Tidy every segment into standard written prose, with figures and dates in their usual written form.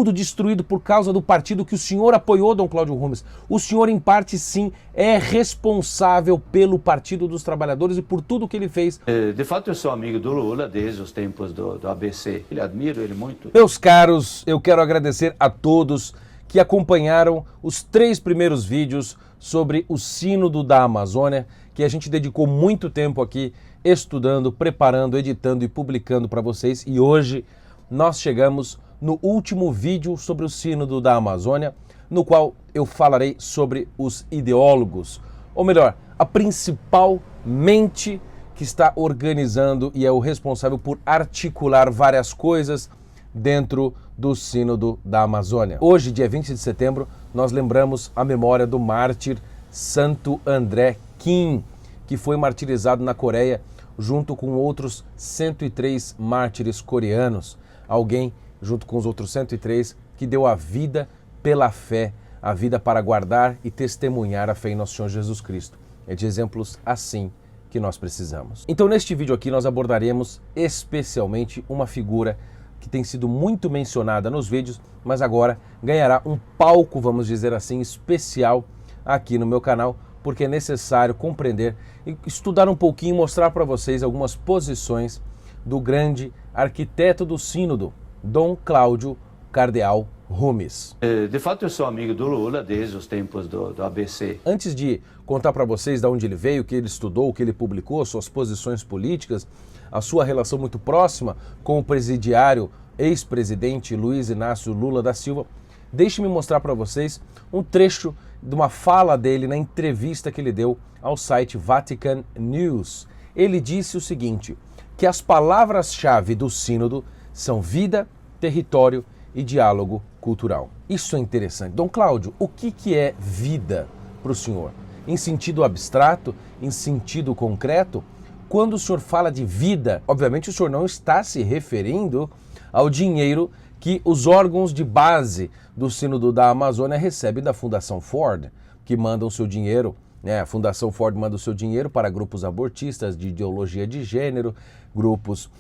tudo destruído por causa do partido que o senhor apoiou, Dom Cláudio Rumes. O senhor, em parte, sim, é responsável pelo Partido dos Trabalhadores e por tudo que ele fez. De fato, eu sou amigo do Lula desde os tempos do ABC. Eu admiro ele muito. Meus caros, eu quero agradecer a todos que acompanharam os 3 primeiros vídeos sobre o Sínodo da Amazônia, que a gente dedicou muito tempo aqui estudando, preparando, editando e publicando para vocês. E hoje nós chegamos no último vídeo sobre o Sínodo da Amazônia, no qual eu falarei sobre os ideólogos, ou melhor, a principal mente que está organizando e é o responsável por articular várias coisas dentro do Sínodo da Amazônia. Hoje, dia 20 de setembro, nós lembramos a memória do mártir Santo André Kim, que foi martirizado na Coreia junto com outros 103 mártires coreanos. Alguém, junto com os outros 103, que deu a vida pela fé, a vida para guardar e testemunhar a fé em nosso Senhor Jesus Cristo. É de exemplos assim que nós precisamos. Então, neste vídeo aqui, nós abordaremos especialmente uma figura que tem sido muito mencionada nos vídeos, mas agora ganhará um palco, vamos dizer assim, especial aqui no meu canal, porque é necessário compreender e estudar um pouquinho e mostrar para vocês algumas posições do grande arquiteto do Sínodo, Dom Cláudio Cardeal Rumes. De fato, eu sou amigo do Lula desde os tempos do ABC. Antes de contar para vocês de onde ele veio, o que ele estudou, o que ele publicou, suas posições políticas, a sua relação muito próxima com o presidiário ex-presidente Luiz Inácio Lula da Silva, deixe-me mostrar para vocês um trecho de uma fala dele na entrevista que ele deu ao site Vatican News. Ele disse o seguinte, que as palavras-chave do Sínodo são vida, território e diálogo cultural. Isso é interessante. Dom Cláudio, o que é vida para o senhor? Em sentido abstrato, em sentido concreto? Quando o senhor fala de vida, obviamente o senhor não está se referindo ao dinheiro que os órgãos de base do Sínodo da Amazônia recebem da Fundação Ford, que mandam seu dinheiro, né? A Fundação Ford manda o seu dinheiro para grupos abortistas de ideologia de gênero, grupos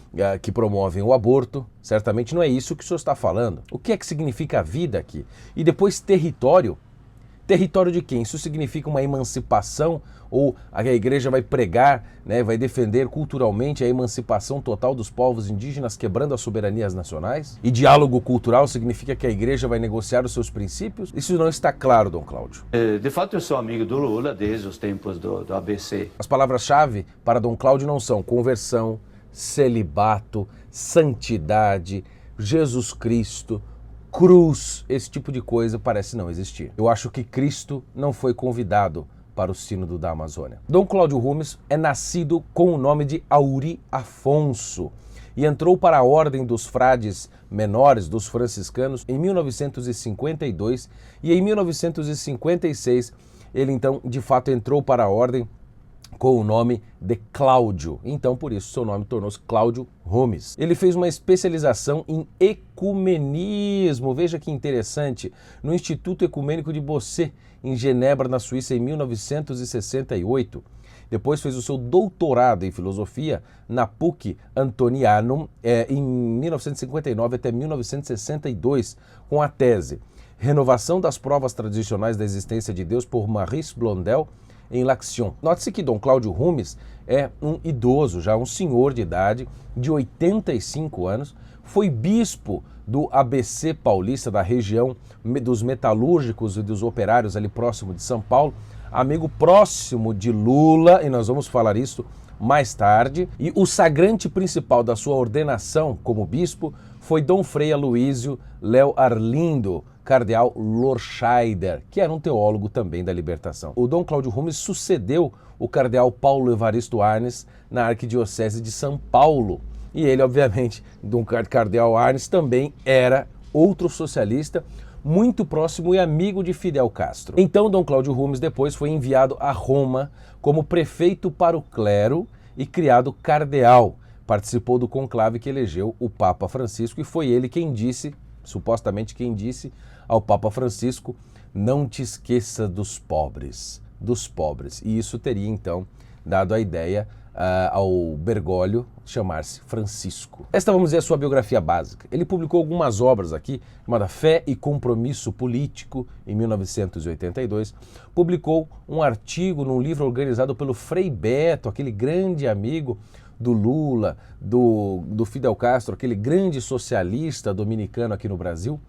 que promovem o aborto. Certamente não é isso que o senhor está falando. O que é que significa vida aqui? E depois território. Território de quem? Isso significa uma emancipação ou a igreja vai pregar, né, vai defender culturalmente a emancipação total dos povos indígenas, quebrando as soberanias nacionais? E diálogo cultural significa que a igreja vai negociar os seus princípios? Isso não está claro, Dom Cláudio. De fato, eu sou amigo do Lula desde os tempos do ABC. As palavras-chave para Dom Cláudio não são conversão, celibato, santidade, Jesus Cristo, cruz, esse tipo de coisa parece não existir. Eu acho que Cristo não foi convidado para o Sínodo da Amazônia. Dom Cláudio Rumes é nascido com o nome de Auri Afonso e entrou para a Ordem dos Frades Menores dos Franciscanos em 1952 e em 1956 ele então de fato entrou para a Ordem com o nome de Cláudio. Então, por isso, seu nome tornou-se Cláudio Rumes. Ele fez uma especialização em ecumenismo, veja que interessante, no Instituto Ecumênico de Bossé, em Genebra, na Suíça, em 1968. Depois fez o seu doutorado em filosofia na PUC Antonianum em 1959 até 1962, com a tese Renovação das provas tradicionais da existência de Deus por Maurice Blondel, em L'Action. Note-se que Dom Cláudio Rumes é um idoso, já um senhor de idade, de 85 anos, foi bispo do ABC paulista, da região dos metalúrgicos e dos operários ali próximo de São Paulo, amigo próximo de Lula, e nós vamos falar isso mais tarde, e o sagrante principal da sua ordenação como bispo foi Dom Frei Aloísio Léo Arlindo, cardeal Lorscheider, que era um teólogo também da libertação. O Dom Cláudio Rumes sucedeu o cardeal Paulo Evaristo Arnes na arquidiocese de São Paulo. E ele, obviamente, Dom cardeal Arnes também era outro socialista, muito próximo e amigo de Fidel Castro. Então, Dom Cláudio Rumes depois foi enviado a Roma como prefeito para o clero e criado cardeal. Participou do conclave que elegeu o Papa Francisco e foi ele quem disse, supostamente quem disse ao Papa Francisco, não te esqueça dos pobres. E isso teria então dado a ideia ao Bergoglio chamar-se Francisco. Esta, vamos dizer, a sua biografia básica. Ele publicou algumas obras aqui, chamada Fé e Compromisso Político, em 1982. Publicou um artigo num livro organizado pelo Frei Beto, aquele grande amigo do Lula, do Fidel Castro, aquele grande socialista dominicano aqui no Brasil.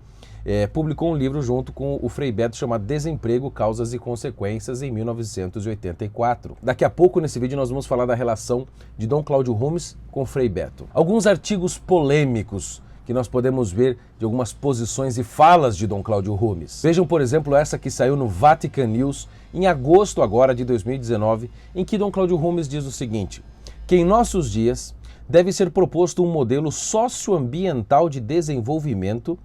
Publicou um livro junto com o Frei Beto chamado Desemprego, Causas e Consequências, em 1984. Daqui a pouco, nesse vídeo, nós vamos falar da relação de Dom Cláudio Rumes com o Frei Beto. Alguns artigos polêmicos que nós podemos ver de algumas posições e falas de Dom Cláudio Rumes. Vejam, por exemplo, essa que saiu no Vatican News em agosto agora de 2019, em que Dom Cláudio Rumes diz o seguinte: que em nossos dias deve ser proposto um modelo socioambiental de desenvolvimento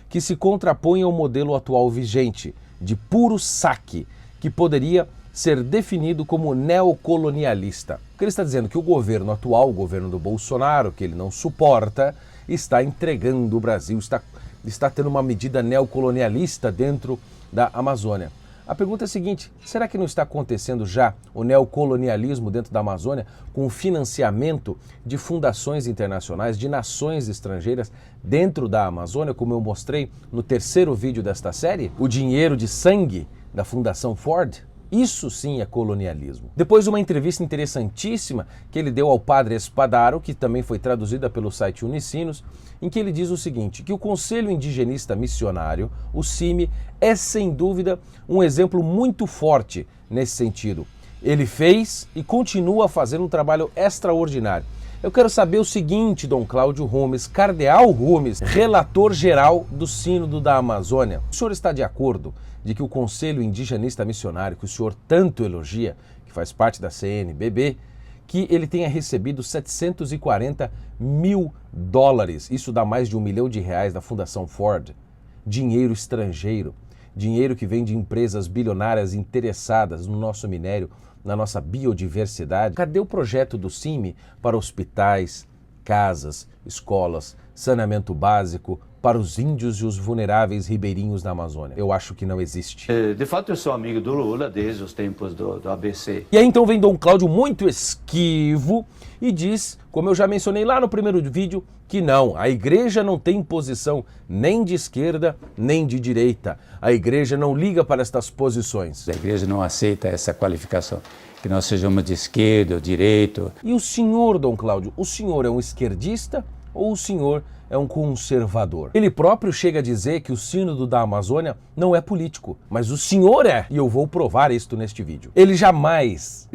que se contrapõe ao modelo atual vigente, de puro saque, que poderia ser definido como neocolonialista. Porque ele está dizendo que o governo atual, o governo do Bolsonaro, que ele não suporta, está entregando o Brasil, está tendo uma medida neocolonialista dentro da Amazônia. A pergunta é a seguinte: será que não está acontecendo já o neocolonialismo dentro da Amazônia com o financiamento de fundações internacionais, de nações estrangeiras dentro da Amazônia, como eu mostrei no terceiro vídeo desta série? O dinheiro de sangue da Fundação Ford? Isso sim é colonialismo. Depois de uma entrevista interessantíssima que ele deu ao padre Espadaro, que também foi traduzida pelo site Unicinos, em que ele diz o seguinte, que o Conselho Indigenista Missionário, o CIMI, é sem dúvida um exemplo muito forte nesse sentido. Ele fez e continua fazendo um trabalho extraordinário. Eu quero saber o seguinte, Dom Cláudio Rumes, Cardeal Rumes, relator geral do Sínodo da Amazônia. O senhor está de acordo de que o Conselho Indigenista Missionário, que o senhor tanto elogia, que faz parte da CNBB, que ele tenha recebido 740 mil dólares, isso dá mais de R$1 milhão da Fundação Ford, dinheiro estrangeiro, dinheiro que vem de empresas bilionárias interessadas no nosso minério, na nossa biodiversidade? Cadê o projeto do CIMI para hospitais, casas, escolas, saneamento básico para os índios e os vulneráveis ribeirinhos da Amazônia? Eu acho que não existe. De fato, eu sou amigo do Lula desde os tempos do ABC. E aí então vem Dom Cláudio muito esquivo e diz, como eu já mencionei lá no primeiro vídeo, que não, a igreja não tem posição nem de esquerda nem de direita. A igreja não liga para estas posições. A igreja não aceita essa qualificação, que nós sejamos de esquerda ou direita. E o senhor, Dom Cláudio, o senhor é um esquerdista ou o senhor é um conservador? Ele próprio chega a dizer que o Sínodo da Amazônia não é político, mas o senhor é, e eu vou provar isto neste vídeo. Ele jamais,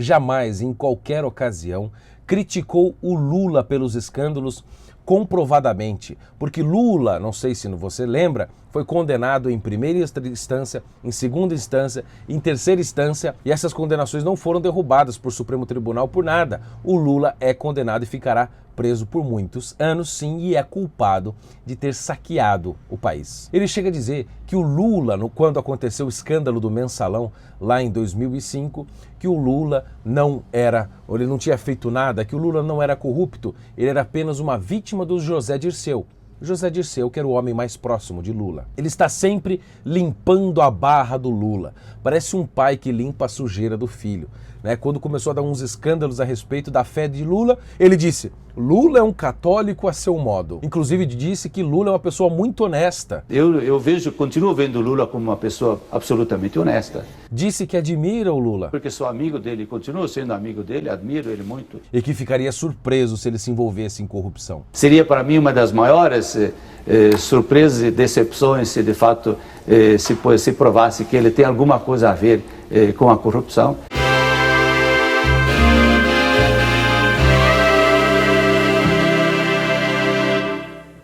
em qualquer ocasião, criticou o Lula pelos escândalos comprovadamente, porque Lula, não sei se você lembra, foi condenado em primeira instância, em segunda instância, em terceira instância, e essas condenações não foram derrubadas por Supremo Tribunal por nada. O Lula é condenado e ficará preso por muitos anos, sim, e é culpado de ter saqueado o país. Ele chega a dizer que o Lula, quando aconteceu o escândalo do Mensalão, lá em 2005, que o Lula ele não tinha feito nada, que o Lula não era corrupto, ele era apenas uma vítima do José Dirceu. José Dirceu, que era o homem mais próximo de Lula. Ele está sempre limpando a barra do Lula. Parece um pai que limpa a sujeira do filho. Quando começou a dar uns escândalos a respeito da fé de Lula, ele disse: Lula é um católico a seu modo. Inclusive disse que Lula é uma pessoa muito honesta. Eu continuo vendo Lula como uma pessoa absolutamente honesta. Disse que admira o Lula. Porque sou amigo dele, continuo sendo amigo dele, admiro ele muito. E que ficaria surpreso se ele se envolvesse em corrupção. Seria para mim uma das maiores surpresas e decepções se de fato se provasse que ele tem alguma coisa a ver com a corrupção.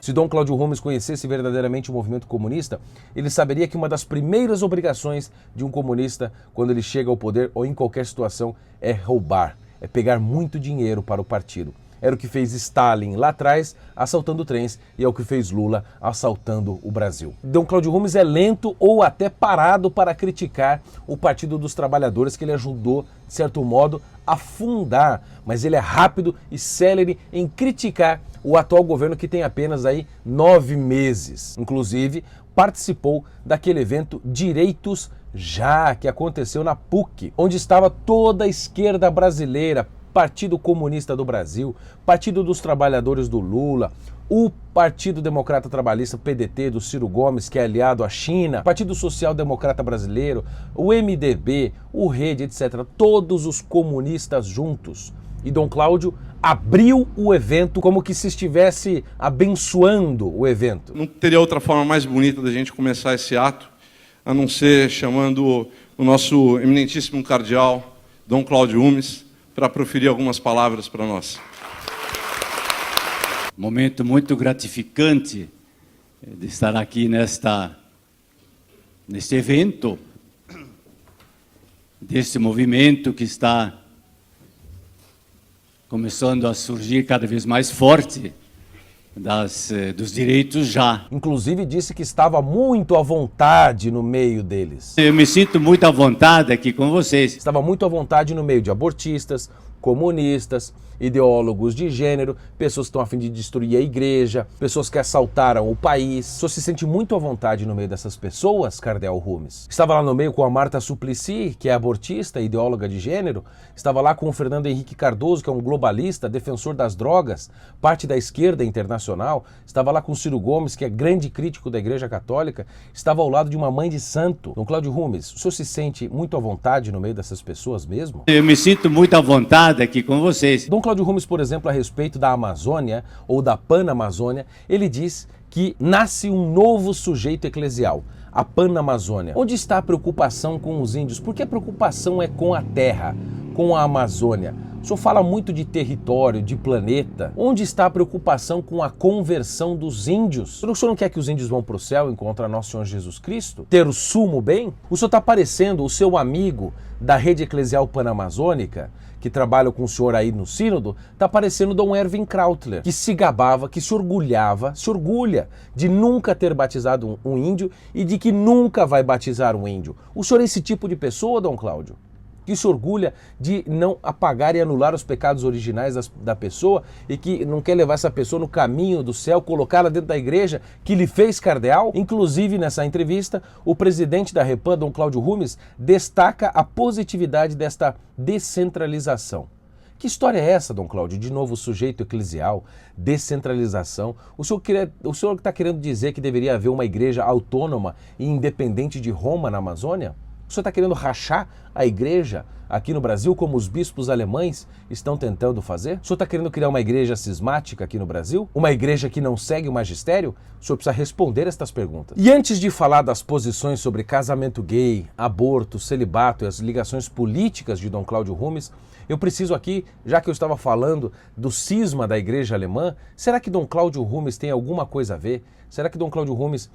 Se Dom Cláudio Rumes conhecesse verdadeiramente o movimento comunista, ele saberia que uma das primeiras obrigações de um comunista, quando ele chega ao poder ou em qualquer situação, é roubar, é pegar muito dinheiro para o partido. Era o que fez Stalin lá atrás, assaltando trens, e é o que fez Lula assaltando o Brasil. Dom Cláudio Rumes é lento ou até parado para criticar o Partido dos Trabalhadores, que ele ajudou, de certo modo, a fundar, mas ele é rápido e célere em criticar o atual governo, que tem apenas aí 9 meses. Inclusive, participou daquele evento Direitos Já, que aconteceu na PUC, onde estava toda a esquerda brasileira, Partido Comunista do Brasil, Partido dos Trabalhadores do Lula, o Partido Democrata Trabalhista, PDT, do Ciro Gomes, que é aliado à China, Partido Social Democrata Brasileiro, o MDB, o Rede, etc. Todos os comunistas juntos. E Dom Cláudio abriu o evento como que se estivesse abençoando o evento. Não teria outra forma mais bonita da gente começar esse ato, a não ser chamando o nosso eminentíssimo cardeal, Dom Cláudio Rumes, para proferir algumas palavras para nós. Momento muito gratificante de estar aqui neste evento, desse movimento que está começando a surgir cada vez mais forte dos direitos já. Inclusive disse que estava muito à vontade no meio deles. Eu me sinto muito à vontade aqui com vocês. Estava muito à vontade no meio de abortistas, comunistas, ideólogos de gênero, pessoas que estão a fim de destruir a igreja, pessoas que assaltaram o país. O senhor se sente muito à vontade no meio dessas pessoas, cardeal Rumes? Estava lá no meio com a Marta Suplicy, que é abortista, ideóloga de gênero. Estava lá com o Fernando Henrique Cardoso, que é um globalista, defensor das drogas, parte da esquerda internacional. Estava lá com o Ciro Gomes, que é grande crítico da Igreja Católica. Estava ao lado de uma mãe de santo. Dom Cláudio Rumes, o senhor se sente muito à vontade no meio dessas pessoas mesmo? Eu me sinto muito à vontade aqui com vocês. Dom Cláudio Rumes, por exemplo, a respeito da Amazônia ou da Panamazônia, ele diz que nasce um novo sujeito eclesial, a Panamazônia. Onde está a preocupação com os índios? Porque a preocupação é com a terra, com a Amazônia. O senhor fala muito de território, de planeta. Onde está a preocupação com a conversão dos índios? O senhor não quer que os índios vão para o céu encontrar nosso Senhor Jesus Cristo? Ter o sumo bem? O senhor está parecendo o seu amigo da rede eclesial panamazônica, que trabalha com o senhor aí no sínodo, está parecendo Dom Erwin Krautler, que se gabava, que se orgulha de nunca ter batizado um índio e de que nunca vai batizar um índio. O senhor é esse tipo de pessoa, Dom Cláudio? Que se orgulha de não apagar e anular os pecados originais da pessoa e que não quer levar essa pessoa no caminho do céu, colocá-la dentro da igreja que lhe fez cardeal? Inclusive, nessa entrevista, o presidente da Repan, Dom Cláudio Rumes, destaca a positividade desta descentralização. Que história é essa, Dom Cláudio? De novo, sujeito eclesial, descentralização. O senhor está querendo dizer que deveria haver uma igreja autônoma e independente de Roma na Amazônia? O senhor está querendo rachar a igreja aqui no Brasil, como os bispos alemães estão tentando fazer? O senhor está querendo criar uma igreja cismática aqui no Brasil? Uma igreja que não segue o magistério? O senhor precisa responder estas perguntas. E antes de falar das posições sobre casamento gay, aborto, celibato e as ligações políticas de Dom Cláudio Rumes, eu preciso aqui, já que eu estava falando do cisma da igreja alemã, será que Dom Cláudio Rumes tem alguma coisa a ver? Será que Dom Cláudio Rumes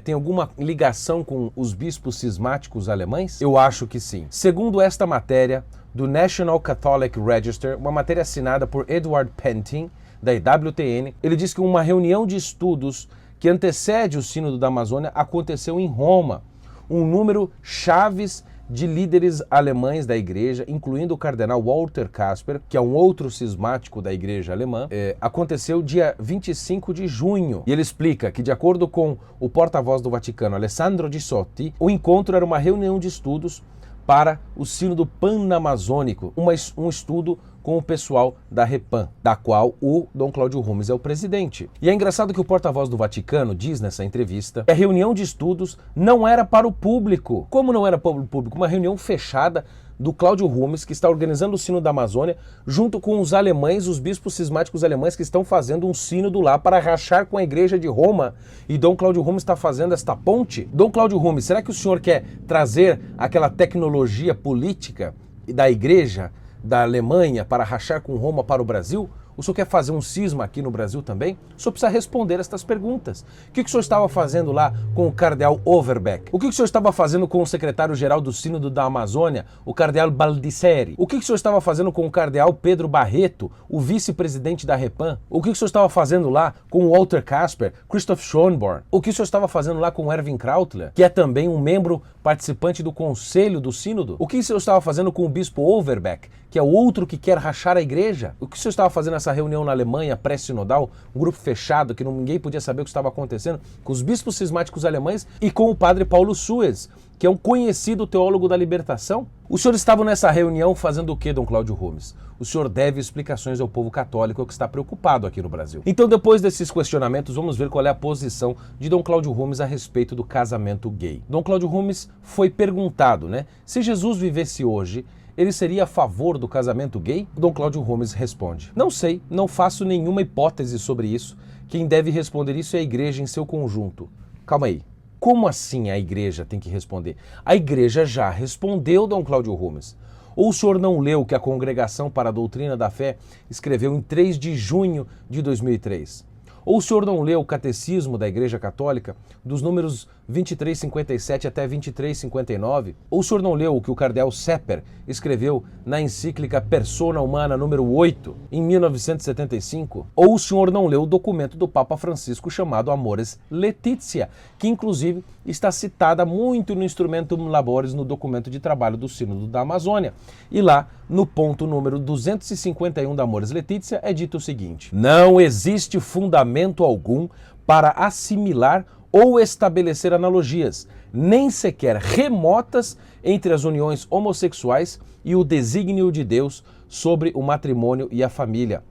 tem alguma ligação com os bispos cismáticos alemães? Eu acho que sim. Segundo esta matéria do National Catholic Register, uma matéria assinada por Edward Pentin, da IWTN, ele diz que uma reunião de estudos que antecede o Sínodo da Amazônia aconteceu em Roma. Um número chaves de líderes alemães da igreja, incluindo o cardeal Walter Kasper, que é um outro cismático da igreja alemã, aconteceu dia 25 de junho. E ele explica que, de acordo com o porta-voz do Vaticano, Alessandro Di Sotti, o encontro era uma reunião de estudos para o Sínodo Panamazônico, um estudo com o pessoal da Repan, da qual o Dom Cláudio Rumes é o presidente. E é engraçado que o porta-voz do Vaticano diz nessa entrevista que a reunião de estudos não era para o público. Como não era para o público? Uma reunião fechada do Cláudio Rumes, que está organizando o Sínodo da Amazônia, junto com os alemães, os bispos cismáticos alemães que estão fazendo um sínodo lá para rachar com a igreja de Roma. E Dom Cláudio Rumes está fazendo esta ponte. Dom Cláudio Rumes, será que o senhor quer trazer aquela tecnologia política da igreja da Alemanha para rachar com Roma para o Brasil? O senhor quer fazer um cisma aqui no Brasil também? O senhor precisa responder estas perguntas. O que o senhor estava fazendo lá com o cardeal Overbeck? O que o senhor estava fazendo com o secretário-geral do Sínodo da Amazônia, o cardeal Baldisseri? O que o senhor estava fazendo com o cardeal Pedro Barreto, o vice-presidente da Repan? O que o senhor estava fazendo lá com o Walter Kasper, Christoph Schönborn? O que o senhor estava fazendo lá com o Erwin Krautler, que é também um membro participante do conselho do Sínodo? O que o senhor estava fazendo com o bispo Overbeck, que é o outro que quer rachar a igreja? O que o senhor estava fazendo nessa reunião na Alemanha, pré-sinodal, um grupo fechado, que ninguém podia saber o que estava acontecendo, com os bispos cismáticos alemães e com o padre Paulo Suez, que é um conhecido teólogo da libertação? O senhor estava nessa reunião fazendo o quê, Dom Cláudio Rumes? O senhor deve explicações ao povo católico que está preocupado aqui no Brasil. Então, depois desses questionamentos, vamos ver qual é a posição de Dom Cláudio Rumes a respeito do casamento gay. Dom Cláudio Rumes foi perguntado, se Jesus vivesse hoje, ele seria a favor do casamento gay? Dom Cláudio Rumes responde: não sei, não faço nenhuma hipótese sobre isso. Quem deve responder isso é a igreja em seu conjunto. Calma aí. Como assim a igreja tem que responder? A igreja já respondeu, Dom Cláudio Rumes. Ou o senhor não leu o que a Congregação para a Doutrina da Fé escreveu em 3 de junho de 2003? Ou o senhor não leu o Catecismo da Igreja Católica, dos números 2357 até 2359? Ou o senhor não leu o que o cardeal Sepper escreveu na encíclica Persona Humana número 8, em 1975? Ou o senhor não leu o documento do Papa Francisco chamado Amoris Laetitia, que inclusive está citada muito no Instrumentum Laboris, no documento de trabalho do Sínodo da Amazônia? E lá, no ponto número 251 da Amoris Laetitia, é dito o seguinte: não existe fundamento algum para assimilar ou estabelecer analogias, nem sequer remotas, entre as uniões homossexuais e o desígnio de Deus sobre o matrimônio e a família.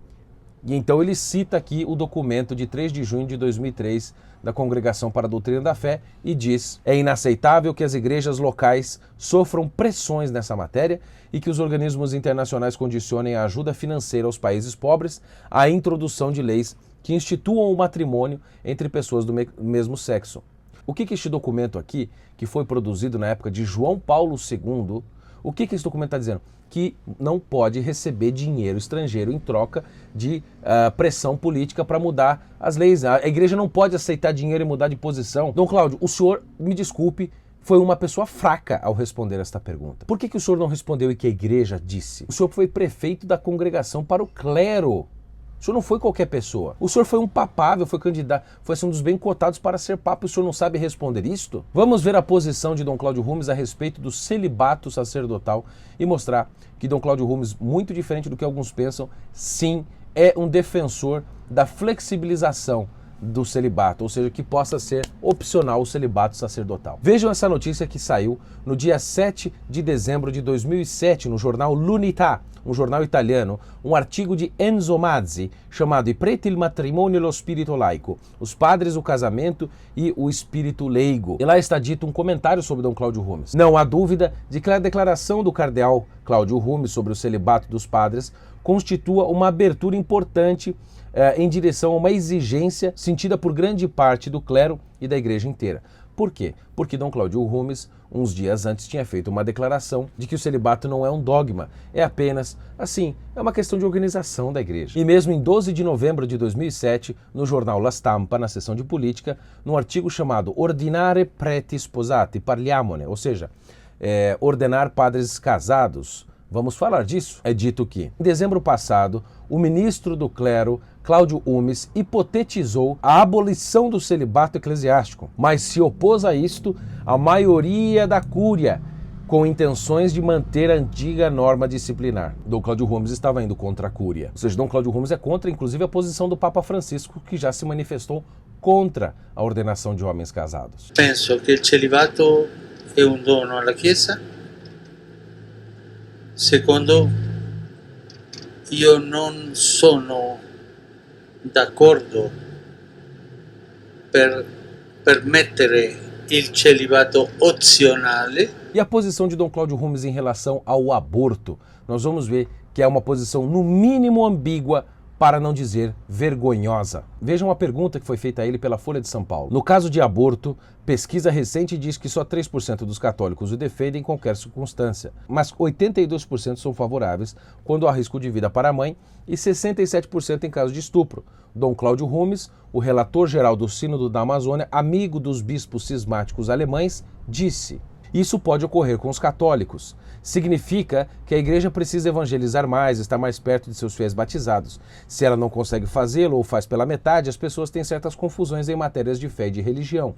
E então ele cita aqui o documento de 3 de junho de 2003 da Congregação para a Doutrina da Fé e diz: é inaceitável que as igrejas locais sofram pressões nessa matéria e que os organismos internacionais condicionem a ajuda financeira aos países pobres à introdução de leis que instituam o matrimônio entre pessoas do mesmo sexo. O que este documento aqui, que foi produzido na época de João Paulo II, o que esse documento está dizendo? Que não pode receber dinheiro estrangeiro em troca de pressão política para mudar as leis. A igreja não pode aceitar dinheiro e mudar de posição. Dom Cláudio, o senhor, me desculpe, foi uma pessoa fraca ao responder esta pergunta. Por que o senhor não respondeu e que a igreja disse? O senhor foi prefeito da Congregação para o Clero. O senhor não foi qualquer pessoa. O senhor foi um papável, foi candidato, foi um dos bem cotados para ser papa. O senhor não sabe responder isto? Vamos ver a posição de Dom Cláudio Rumes a respeito do celibato sacerdotal e mostrar que Dom Cláudio Rumes, muito diferente do que alguns pensam, sim, é um defensor da flexibilização do celibato, ou seja, que possa ser opcional o celibato sacerdotal. Vejam essa notícia que saiu no dia 7 de dezembro de 2007 no jornal L'Unità, um jornal italiano, um artigo de Enzo Mazzi chamado I preti, il matrimonio e lo spirito laico, os padres, o casamento e o espírito leigo. E lá está dito um comentário sobre Dom Cláudio Rumes. Não há dúvida de que a declaração do cardeal Cláudio Rumes sobre o celibato dos padres constitua uma abertura importante em direção a uma exigência sentida por grande parte do clero e da igreja inteira. Por quê? Porque Dom Cláudio Rumes, uns dias antes, tinha feito uma declaração de que o celibato não é um dogma, é apenas, é uma questão de organização da igreja. E mesmo em 12 de novembro de 2007, no jornal La Stampa, na seção de política, num artigo chamado Ordinare preti sposati, parliamone, ou seja, ordenar padres casados, vamos falar disso. É dito que, em dezembro passado, o ministro do clero, Cláudio Rumes, hipotetizou a abolição do celibato eclesiástico, mas se opôs a isto a maioria da cúria, com intenções de manter a antiga norma disciplinar. Dom Cláudio Rumes estava indo contra a cúria. Ou seja, Dom Cláudio Rumes é contra, inclusive, a posição do Papa Francisco, que já se manifestou contra a ordenação de homens casados. Penso que o celibato é um dono alla Chiesa. Secondo, io non sono d'accordo per permettere il celibato opzionale. E a posição de Dom Cláudio Rumes em relação ao aborto? Nós vamos ver que é uma posição no mínimo ambígua, para não dizer vergonhosa. Vejam uma pergunta que foi feita a ele pela Folha de São Paulo. No caso de aborto, pesquisa recente diz que só 3% dos católicos o defendem em qualquer circunstância, mas 82% são favoráveis quando há risco de vida para a mãe e 67% em caso de estupro. Dom Cláudio Rumes, o relator-geral do Sínodo da Amazônia, amigo dos bispos cismáticos alemães, disse: isso pode ocorrer com os católicos. Significa que a igreja precisa evangelizar mais, estar mais perto de seus fiéis batizados. Se ela não consegue fazê-lo ou faz pela metade, as pessoas têm certas confusões em matérias de fé e de religião.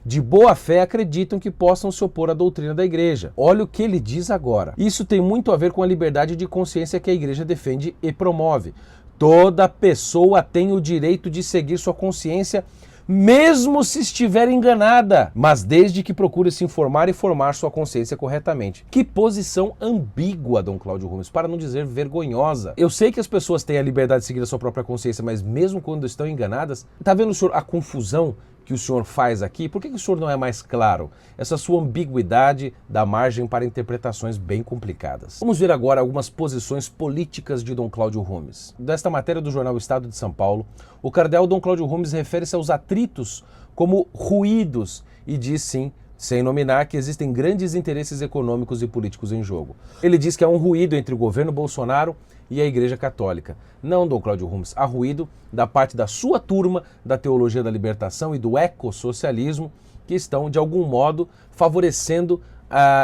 de boa fé acreditam que possam se opor à doutrina da igreja. Olha o que ele diz agora. Isso tem muito a ver com a liberdade de consciência que a igreja defende e promove. Toda pessoa tem o direito de seguir sua consciência, mesmo se estiver enganada, mas desde que procure se informar e formar sua consciência corretamente. Que posição ambígua, Dom Cláudio Rumes, para não dizer vergonhosa. Eu sei que as pessoas têm a liberdade de seguir a sua própria consciência, mas mesmo quando estão enganadas, tá vendo, senhor, a confusão que o senhor faz aqui? Por que o senhor não é mais claro? Essa sua ambiguidade dá margem para interpretações bem complicadas. Vamos ver agora algumas posições políticas de Dom Cláudio Rumes. Desta matéria do jornal Estado de São Paulo, o cardeal Dom Cláudio Rumes refere-se aos atritos como ruídos e diz sim, sem nominar, que existem grandes interesses econômicos e políticos em jogo. Ele diz que há um ruído entre o governo Bolsonaro e a Igreja Católica. Não, Dom Cláudio Rumes, há ruído da parte da sua turma da teologia da libertação e do ecossocialismo que estão, de algum modo, favorecendo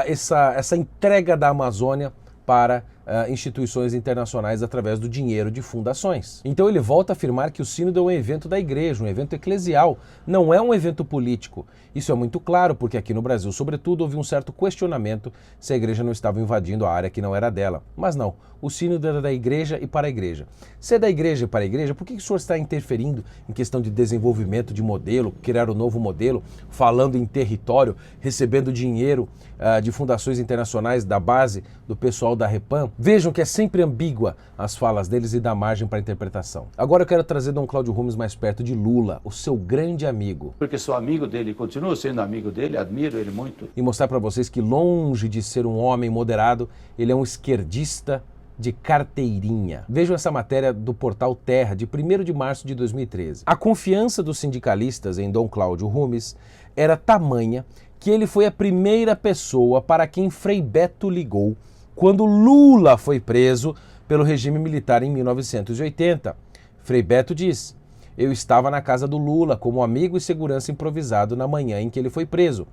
essa entrega da Amazônia para instituições internacionais através do dinheiro de fundações. Então ele volta a afirmar que o sínodo é um evento da igreja, um evento eclesial, não é um evento político. Isso é muito claro porque aqui no Brasil, sobretudo, houve um certo questionamento se a igreja não estava invadindo a área que não era dela. Mas não, o sínodo é da igreja e para a igreja. Se é da igreja e para a igreja, por que o senhor está interferindo em questão de desenvolvimento de modelo, criar um novo modelo, falando em território, recebendo dinheiro de fundações internacionais da base do pessoal da Repam? Vejam que é sempre ambígua as falas deles e dá margem para interpretação. Agora eu quero trazer Dom Cláudio Rumes mais perto de Lula, o seu grande amigo. Porque sou amigo dele, continuo sendo amigo dele, admiro ele muito. E mostrar para vocês que longe de ser um homem moderado, ele é um esquerdista de carteirinha. Vejam essa matéria do portal Terra, de 1º de março de 2013. A confiança dos sindicalistas em Dom Cláudio Rumes era tamanha que ele foi a primeira pessoa para quem Frei Beto ligou quando Lula foi preso pelo regime militar em 1980. Frei Beto diz: eu estava na casa do Lula como amigo e segurança improvisado na manhã em que ele foi preso.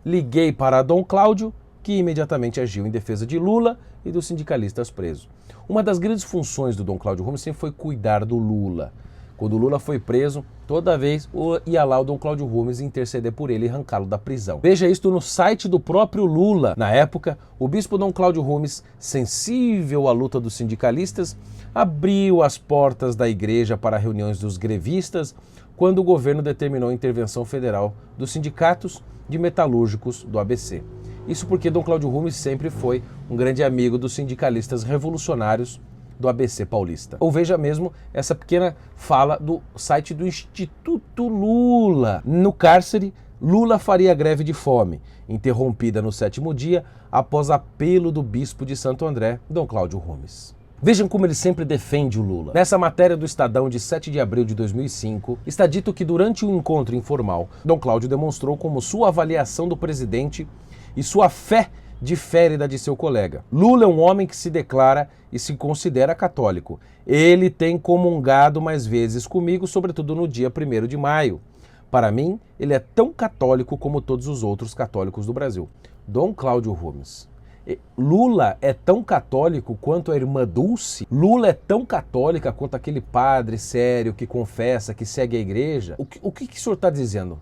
Liguei para Dom Cláudio, que imediatamente agiu em defesa de Lula e dos sindicalistas presos. Uma das grandes funções do Dom Cláudio Rumes sempre foi cuidar do Lula. Quando o Lula foi preso, toda vez ia lá o Dom Cláudio Rumes interceder por ele e arrancá-lo da prisão. Veja isto no site do próprio Lula. Na época, o bispo Dom Cláudio Rumes, sensível à luta dos sindicalistas, abriu as portas da igreja para reuniões dos grevistas quando o governo determinou a intervenção federal dos sindicatos de metalúrgicos do ABC. Isso porque Dom Cláudio Rumes sempre foi um grande amigo dos sindicalistas revolucionários do ABC paulista. Ou veja mesmo essa pequena fala do site do Instituto Lula. No cárcere, Lula faria greve de fome, interrompida no 7º dia após apelo do bispo de Santo André, Dom Cláudio Rumes. Vejam como ele sempre defende o Lula. Nessa matéria do Estadão de 7 de abril de 2005, está dito que durante um encontro informal, Dom Cláudio demonstrou como sua avaliação do presidente e sua fé difere da de seu colega. Lula é um homem que se declara e se considera católico. Ele tem comungado mais vezes comigo, sobretudo no dia 1º de maio. Para mim, ele é tão católico como todos os outros católicos do Brasil. Dom Cláudio Rumes. Lula é tão católico quanto a irmã Dulce? Lula é tão católica quanto aquele padre sério que confessa, que segue a igreja? O que o senhor está dizendo?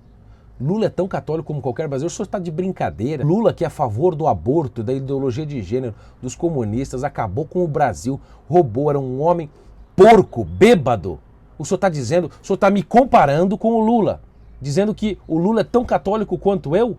Lula é tão católico como qualquer brasileiro? O senhor está de brincadeira? Lula, que é a favor do aborto, da ideologia de gênero, dos comunistas, acabou com o Brasil, roubou, era um homem porco, bêbado. O senhor está dizendo, o senhor está me comparando com o Lula, dizendo que o Lula é tão católico quanto eu?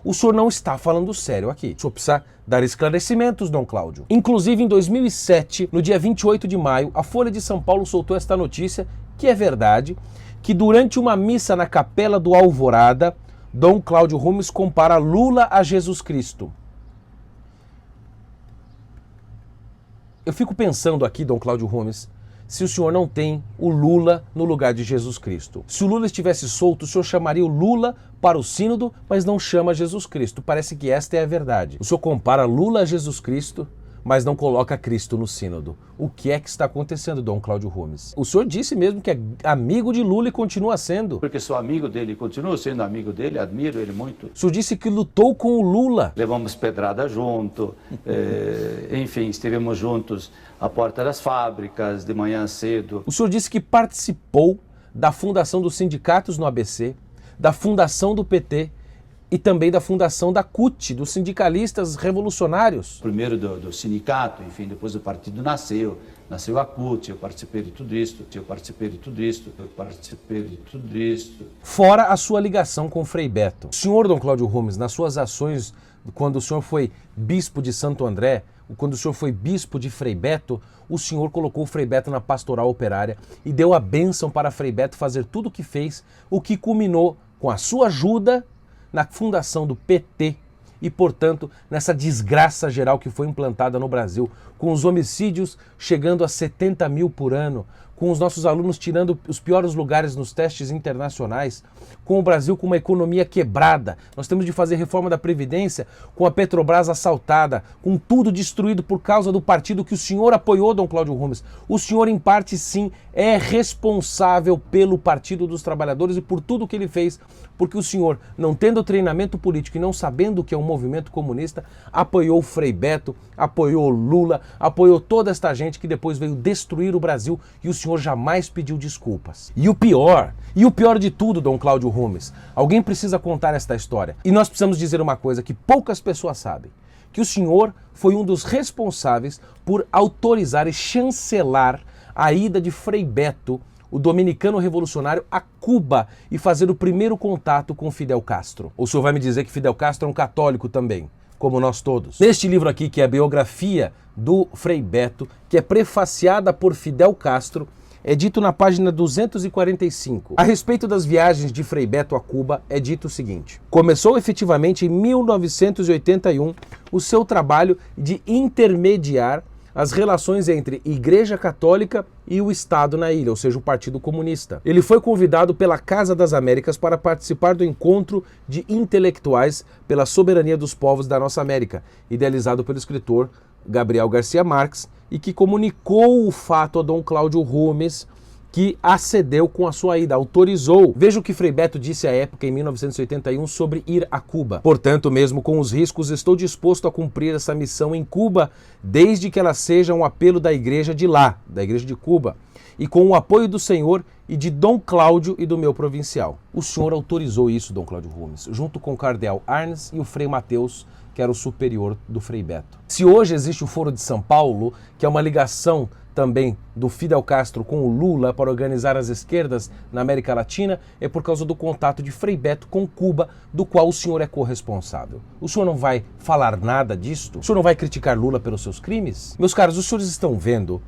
O senhor não está falando sério aqui. O senhor precisa dar esclarecimentos, Dom Cláudio. Inclusive, em 2007, no dia 28 de maio, a Folha de São Paulo soltou esta notícia, que é verdade, que durante uma missa na Capela do Alvorada, Dom Cláudio Rumes compara Lula a Jesus Cristo. Eu fico pensando aqui, Dom Cláudio Rumes, se o senhor não tem o Lula no lugar de Jesus Cristo. Se o Lula estivesse solto, o senhor chamaria o Lula para o sínodo, mas não chama Jesus Cristo. Parece que esta é a verdade. O senhor compara Lula a Jesus Cristo, mas não coloca Cristo no sínodo. O que é que está acontecendo, Dom Cláudio Rumes? O senhor disse mesmo que é amigo de Lula e continua sendo. Porque sou amigo dele, continuo sendo amigo dele, admiro ele muito. O senhor disse que lutou com o Lula. Levamos pedrada junto, enfim, estivemos juntos à porta das fábricas, de manhã cedo. O senhor disse que participou da fundação dos sindicatos no ABC, da fundação do PT e também da fundação da CUT, dos sindicalistas revolucionários. Primeiro do sindicato, enfim, depois o partido nasceu a CUT, eu participei de tudo isso, Fora a sua ligação com Frei Beto. O senhor Dom Cláudio Rumes, nas suas ações, quando o senhor foi bispo de Santo André, quando o senhor foi bispo de Frei Beto, o senhor colocou o Frei Beto na pastoral operária e deu a bênção para Frei Beto fazer tudo o que fez, o que culminou com a sua ajuda na fundação do PT e, portanto, nessa desgraça geral que foi implantada no Brasil, com os homicídios chegando a 70 mil por ano, com os nossos alunos tirando os piores lugares nos testes internacionais, com o Brasil com uma economia quebrada. Nós temos de fazer reforma da Previdência, com a Petrobras assaltada, com tudo destruído por causa do partido que o senhor apoiou, Dom Cláudio Rumes. O senhor, em parte, sim, é responsável pelo Partido dos Trabalhadores e por tudo que ele fez, porque o senhor, não tendo treinamento político e não sabendo o que é um movimento comunista, apoiou o Frei Beto, apoiou Lula, apoiou toda esta gente que depois veio destruir o Brasil e o senhor jamais pediu desculpas. E o pior de tudo, Dom Cláudio Rumes, alguém precisa contar esta história. E nós precisamos dizer uma coisa que poucas pessoas sabem, que o senhor foi um dos responsáveis por autorizar e chancelar a ida de Frei Beto, o dominicano revolucionário, a Cuba e fazer o primeiro contato com Fidel Castro. O senhor vai me dizer que Fidel Castro é um católico também, como nós todos. Neste livro aqui, que é a biografia do Frei Beto, que é prefaciada por Fidel Castro, é dito na página 245. A respeito das viagens de Frei Beto a Cuba, é dito o seguinte: começou efetivamente em 1981 o seu trabalho de intermediar as relações entre Igreja Católica e o Estado na ilha, ou seja, o Partido Comunista. Ele foi convidado pela Casa das Américas para participar do encontro de intelectuais pela soberania dos povos da nossa América, idealizado pelo escritor Gabriel Garcia Marques, e que comunicou o fato a Dom Cláudio Rumes, que acedeu com a sua ida, autorizou. Veja o que Frei Beto disse à época, em 1981, sobre ir a Cuba. Portanto, mesmo com os riscos, estou disposto a cumprir essa missão em Cuba, desde que ela seja um apelo da igreja de lá, da igreja de Cuba, e com o apoio do Senhor e de Dom Cláudio e do meu provincial. O senhor autorizou isso, Dom Cláudio Rumes, junto com o cardeal Arnes e o Frei Mateus, que era o superior do Frei Beto. Se hoje existe o Foro de São Paulo, que é uma ligação também do Fidel Castro com o Lula para organizar as esquerdas na América Latina, é por causa do contato de Frei Beto com Cuba, do qual o senhor é corresponsável. O senhor não vai falar nada disto? O senhor não vai criticar Lula pelos seus crimes? Meus caros, os senhores estão vendo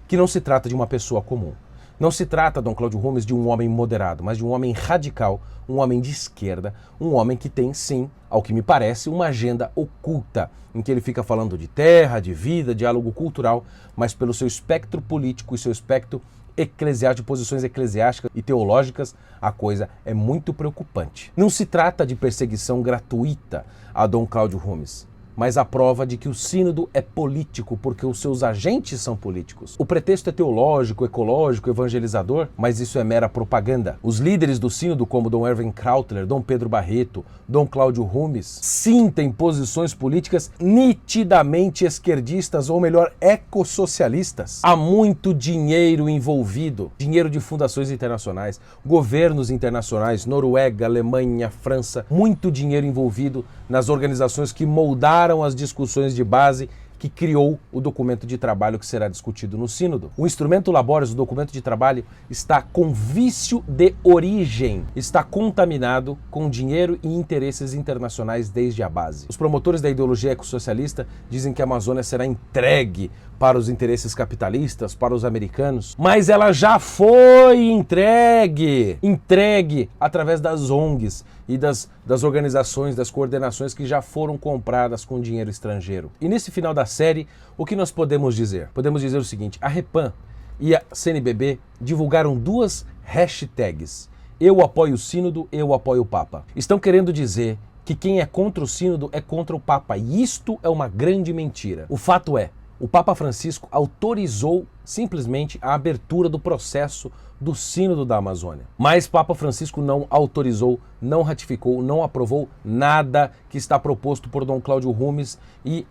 que não se trata de uma pessoa comum. Não se trata, Dom Cláudio Rumes, de um homem moderado, mas de um homem radical, um homem de esquerda, um homem que tem, sim, ao que me parece, uma agenda oculta, em que ele fica falando de terra, de vida, diálogo cultural, mas pelo seu espectro político e seu espectro eclesiástico, de posições eclesiásticas e teológicas, a coisa é muito preocupante. Não se trata de perseguição gratuita a Dom Cláudio Rumes, mas a prova de que o sínodo é político, porque os seus agentes são políticos. O pretexto é teológico, ecológico, evangelizador, mas isso é mera propaganda. Os líderes do sínodo, como Dom Erwin Krautler, Dom Pedro Barreto, Dom Cláudio Rumes, sim, têm posições políticas nitidamente esquerdistas, ou melhor, ecossocialistas. Há muito dinheiro envolvido, dinheiro de fundações internacionais, governos internacionais, Noruega, Alemanha, França, muito dinheiro envolvido nas organizações que moldaram as discussões de base que criou o documento de trabalho que será discutido no sínodo. O instrumento labores, o documento de trabalho, está com vício de origem, está contaminado com dinheiro e interesses internacionais desde a base. Os promotores da ideologia ecossocialista dizem que a Amazônia será entregue para os interesses capitalistas, para os americanos, mas ela já foi entregue através das ONGs e das organizações, das coordenações que já foram compradas com dinheiro estrangeiro. E nesse final da série, o que nós podemos dizer? Podemos dizer o seguinte: a Repan e a CNBB divulgaram duas hashtags: eu apoio o sínodo, eu apoio o Papa. Estão querendo dizer que quem é contra o sínodo é contra o Papa, e isto é uma grande mentira. O fato é, o Papa Francisco autorizou simplesmente a abertura do processo do Sínodo da Amazônia. Mas Papa Francisco não autorizou, não ratificou, não aprovou nada que está proposto por Dom Cláudio Rumes e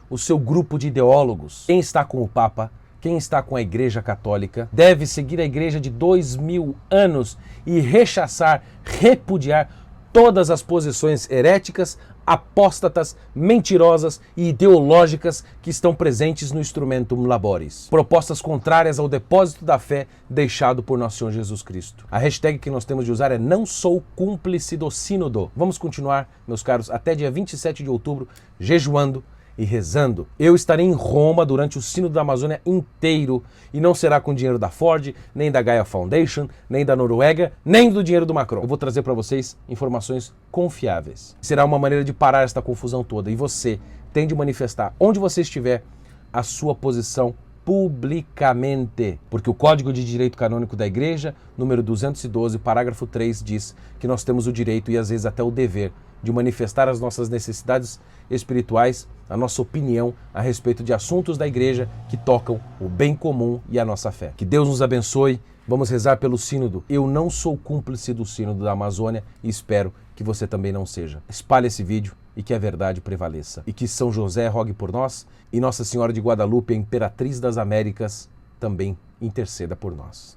o seu grupo de ideólogos. Quem está com o Papa, quem está com a Igreja Católica, deve seguir a Igreja de 2000 anos e rechaçar, repudiar todas as posições heréticas, apóstatas, mentirosas e ideológicas que estão presentes no Instrumentum Laboris. Propostas contrárias ao depósito da fé deixado por nosso Senhor Jesus Cristo. A hashtag que nós temos de usar é não sou cúmplice do sínodo. Vamos continuar, meus caros, até dia 27 de outubro, jejuando e rezando. Eu estarei em Roma durante o Sínodo da Amazônia inteiro e não será com dinheiro da Ford, nem da Gaia Foundation, nem da Noruega, nem do dinheiro do Macron. Eu vou trazer para vocês informações confiáveis. Será uma maneira de parar esta confusão toda e você tem de manifestar, onde você estiver, a sua posição publicamente, porque o Código de Direito Canônico da Igreja, número 212, parágrafo 3, diz que nós temos o direito e às vezes até o dever de manifestar as nossas necessidades espirituais, a nossa opinião a respeito de assuntos da igreja que tocam o bem comum e a nossa fé. Que Deus nos abençoe. Vamos rezar pelo sínodo. Eu não sou cúmplice do sínodo da Amazônia e espero que você também não seja. Espalhe esse vídeo e que a verdade prevaleça. E que São José rogue por nós e Nossa Senhora de Guadalupe, a Imperatriz das Américas, também interceda por nós.